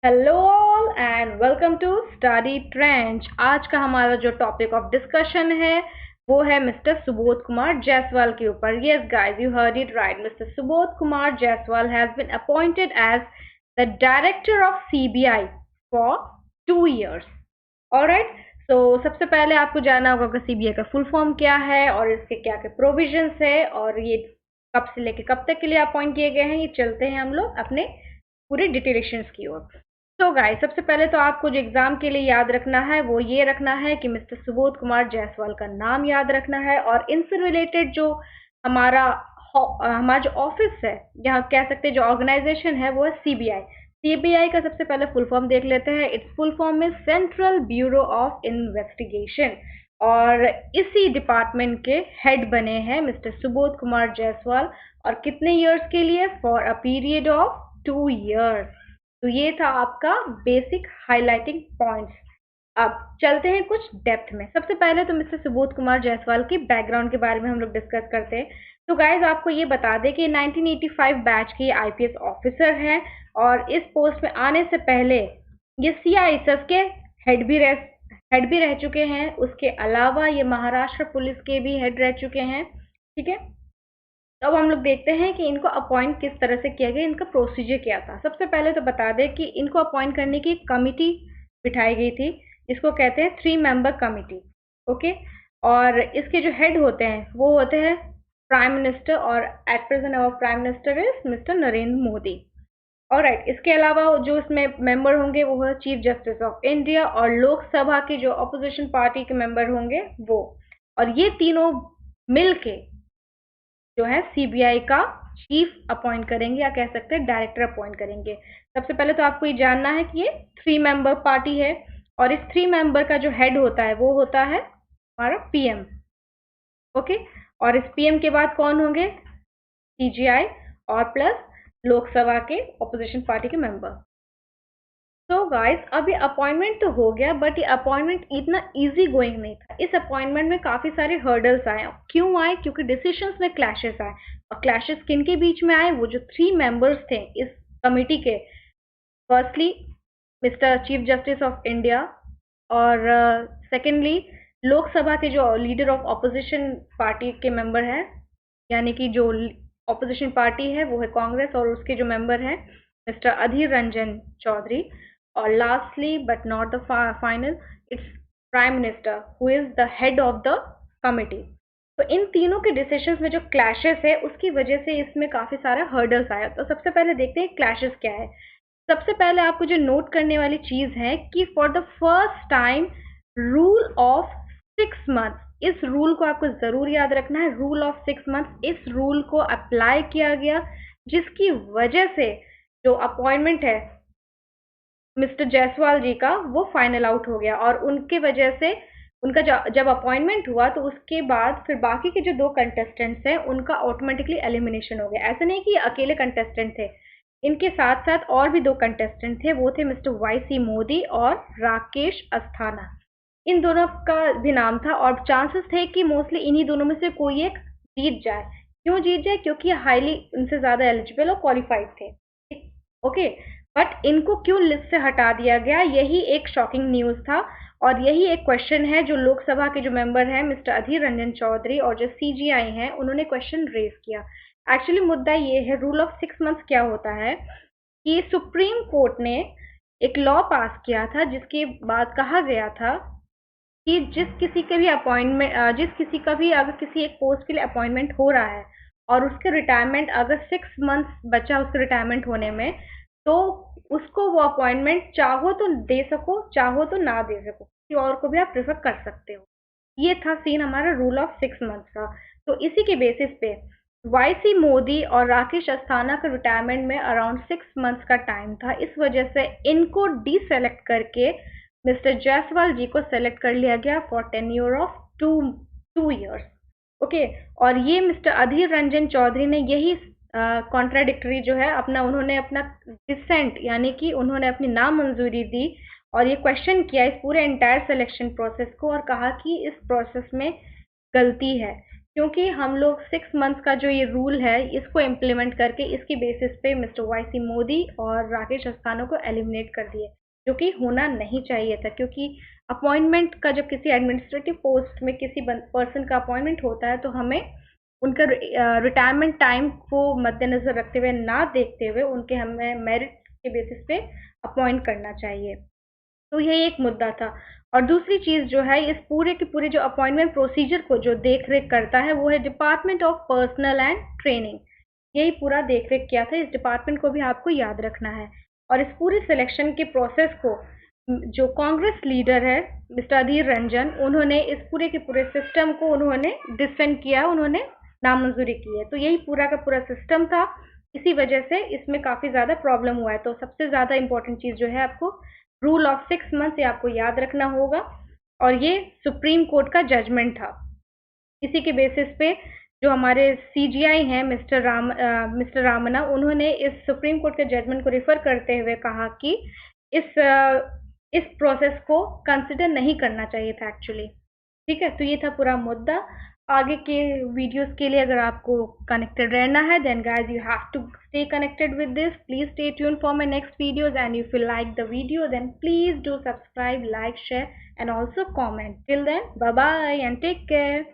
Hello all and welcome to study trench. आज का हमारा जो टॉपिक ऑफ डिस्कशन है वो है मिस्टर सुबोध कुमार जायसवाल के ऊपर। Yes guys, you heard it right. Mister Subodh Kumar Jaiswal has been appointed as the director of CBI for 2 years। Alright, so सबसे पहले आपको जानना होगा कि सीबीआई का फुल फॉर्म क्या है और इसके क्या क्या प्रोविजंस है और ये कब से लेके कब तक के लिए अपॉइंट किए गए हैं। ये चलते हैं हम लोग अपने पूरे डिटेलेशंस की ओर। तो गाइस, सबसे पहले तो आपको जो एग्जाम के लिए याद रखना है वो ये रखना है कि मिस्टर सुबोध कुमार जायसवाल का नाम याद रखना है और इनसे रिलेटेड जो हमारा हमारा जो ऑफिस है, यहाँ कह सकते हैं जो ऑर्गेनाइजेशन है, वो है सीबीआई। सीबीआई का सबसे पहले फुल फॉर्म देख लेते हैं। इट्स फुल फॉर्म में सेंट्रल ब्यूरो ऑफ इन्वेस्टिगेशन और इसी डिपार्टमेंट के हेड बने हैं मिस्टर सुबोध कुमार जायसवाल। और कितने इयर्स के लिए? For a period of 2 years। तो ये था आपका बेसिक हाइलाइटिंग पॉइंट्स। अब चलते हैं कुछ डेप्थ में। सबसे पहले तो मिस्टर सुबोध कुमार जायसवाल के बैकग्राउंड के बारे में हम लोग डिस्कस करते हैं। तो गाइज, आपको ये बता दें कि 1985 बैच के आईपीएस ऑफिसर हैं और इस पोस्ट में आने से पहले ये सीआईएसएफ के हेड भी रह चुके हैं। उसके अलावा ये महाराष्ट्र पुलिस के भी हेड रह चुके हैं। ठीक है, तो अब हम लोग देखते हैं कि इनको अपॉइंट किस तरह से किया गया, इनका प्रोसीजर क्या था। सबसे पहले तो बता दें कि इनको अपॉइंट करने की कमिटी बिठाई गई थी। इसको कहते हैं 3 member कमिटी। ओके, और इसके जो हेड होते हैं वो होते हैं प्राइम मिनिस्टर और at present our prime minister is mister Narendra Modi. और राइट, इसके अलावा जो इसमें मेंबर होंगे वो है चीफ जस्टिस ऑफ इंडिया और लोकसभा के जो अपोजिशन पार्टी के मेंबर होंगे वो। और ये तीनों मिलके जो है सीबीआई का चीफ अपॉइंट करेंगे या कह सकते हैं डायरेक्टर अपॉइंट करेंगे। सबसे पहले तो आपको ये जानना है कि ये 3 member पार्टी है और इस 3 member का जो हेड होता है वो होता है हमारा पीएम। ओके, और इस पीएम के बाद कौन होंगे? सीजीआई और प्लस लोकसभा के ऑपोजिशन पार्टी के मेंबर। तो गाइस, अभी अपॉइंटमेंट तो हो गया बट ये अपॉइंटमेंट इतना इजी गोइंग नहीं था। इस अपॉइंटमेंट में काफी सारे हर्डल्स आए। क्यों आए? क्योंकि डिसीजंस में क्लैशेस आए। और क्लैशेस किन के बीच में आए? वो जो 3 members थे इस कमिटी के, firstly mister chief justice of India और सेकेंडली लोकसभा के जो लीडर ऑफ ऑपोजिशन पार्टी के मेंबर हैं, यानी कि जो ऑपोजिशन पार्टी है वो है कांग्रेस और उसके जो मेंबर हैं मिस्टर अधीर रंजन चौधरी। और lastly but not the final, its prime minister who is the head of the committee. तो इन तीनों के डिसीजंस में जो क्लैशेस है उसकी वजह से इसमें काफी सारा हर्डल्स आया। तो सबसे पहले देखते हैं क्लैशेस क्या है। सबसे पहले आपको जो नोट करने वाली चीज है कि for the first time rule of 6 months, इस रूल को आपको जरूर याद रखना है। रूल ऑफ 6 months, इस रूल को अप्लाई किया गया जिसकी वजह से जो अपॉइंटमेंट है मिस्टर जायसवाल जी का वो फाइनल आउट हो गया। और उनके वजह से उनका जब अपॉइंटमेंट हुआ तो उसके बाद फिर बाकी के जो 2 कंटेस्टेंट्स हैं उनका ऑटोमेटिकली एलिमिनेशन हो गया। ऐसा नहीं कि ये अकेले कंटेस्टेंट थे, इनके साथ साथ और भी 2 कंटेस्टेंट थे। वो थे मिस्टर वाई सी मोदी और राकेश अस्थाना। इन दोनों का भी नाम था और चांसेस थे कि मोस्टली इन्हीं दोनों में से कोई एक जीत जाए। क्यों जीत जाए? क्योंकि हाईली उनसे ज्यादा एलिजिबल और क्वालिफाइड थे। ओके, बट इनको क्यों लिस्ट से हटा दिया गया, यही एक शॉकिंग न्यूज था। और यही एक क्वेश्चन है जो लोकसभा के जो मेंबर हैं मिस्टर अधीर रंजन चौधरी और जो सीजीआई हैं उन्होंने क्वेश्चन रेज किया। एक्चुअली मुद्दा ये है, रूल ऑफ 6 months क्या होता है कि सुप्रीम कोर्ट ने एक लॉ पास किया था जिसके बाद कहा गया था कि जिस किसी का भी अगर किसी एक पोस्ट के लिए अपॉइंटमेंट हो रहा है और उसके रिटायरमेंट अगर 6 months बचा उसके रिटायरमेंट होने में, तो उसको वो अपॉइंटमेंट चाहो तो दे सको, चाहो तो ना दे सको, किसी और को भी आप प्रेफर कर सकते हो। ये था सीन हमारा रूल ऑफ 6 months का। तो इसी के बेसिस पे वाई सी मोदी और राकेश अस्थाना का रिटायरमेंट में अराउंड 6 months का टाइम था। इस वजह से इनको डिसेलेक्ट करके मिस्टर जायसवाल जी को सेलेक्ट कर लिया गया for tenure of two years. Okay, और ये मिस्टर अधीर रंजन चौधरी ने यही कॉन्ट्राडिक्टरी जो है अपना, उन्होंने अपना डिसेंट यानी कि उन्होंने अपनी नामंजूरी दी और ये क्वेश्चन किया इस पूरे एंटायर सिलेक्शन प्रोसेस को और कहा कि इस प्रोसेस में गलती है। क्योंकि हम लोग 6 मंथ्स का जो ये रूल है इसको इम्प्लीमेंट करके इसकी बेसिस पे मिस्टर वाई.सी. मोदी और राकेश अस्थाना को एलिमिनेट कर दिए, जो कि होना नहीं चाहिए था। क्योंकि अपॉइंटमेंट का जब किसी एडमिनिस्ट्रेटिव पोस्ट में किसी पर्सन का अपॉइंटमेंट होता है तो हमें उनका रिटायरमेंट टाइम को मद्देनजर रखते हुए, ना देखते हुए, उनके हमें मेरिट के बेसिस पे अपॉइंट करना चाहिए। तो यही एक मुद्दा था। और दूसरी चीज़ जो है, इस पूरे के पूरे जो अपॉइंटमेंट प्रोसीजर को जो देख रेख करता है वो है department of personal and training. यही पूरा देख रेख किया था। इस डिपार्टमेंट को भी आपको याद रखना है। और इस पूरी सिलेक्शन के प्रोसेस को जो कांग्रेस लीडर है मिस्टर अधीर रंजन, उन्होंने इस पूरे के पूरे सिस्टम को उन्होंने डिफेंड किया, उन्होंने नामंजूरी की है। तो यही पूरा का पूरा सिस्टम था। इसी वजह से इसमें काफ़ी ज़्यादा प्रॉब्लम हुआ है। तो सबसे ज़्यादा इंपॉर्टेंट चीज़ जो है, आपको रूल ऑफ 6 मंथ, ये आपको याद रखना होगा। और ये सुप्रीम कोर्ट का जजमेंट था। इसी के बेसिस पे जो हमारे सीजीआई हैं मिस्टर रामना, उन्होंने इस सुप्रीम कोर्ट के जजमेंट को रिफर करते हुए कहा कि इस प्रोसेस को कंसिडर नहीं करना चाहिए था एक्चुअली। ठीक है, तो ये था पूरा मुद्दा। आगे के वीडियोस के लिए अगर आपको कनेक्टेड रहना है, then guys you have to stay connected with this. Please stay tuned for my next videos, and if you like the video, then please do subscribe, like, share, and also comment. Till then, bye bye and take care.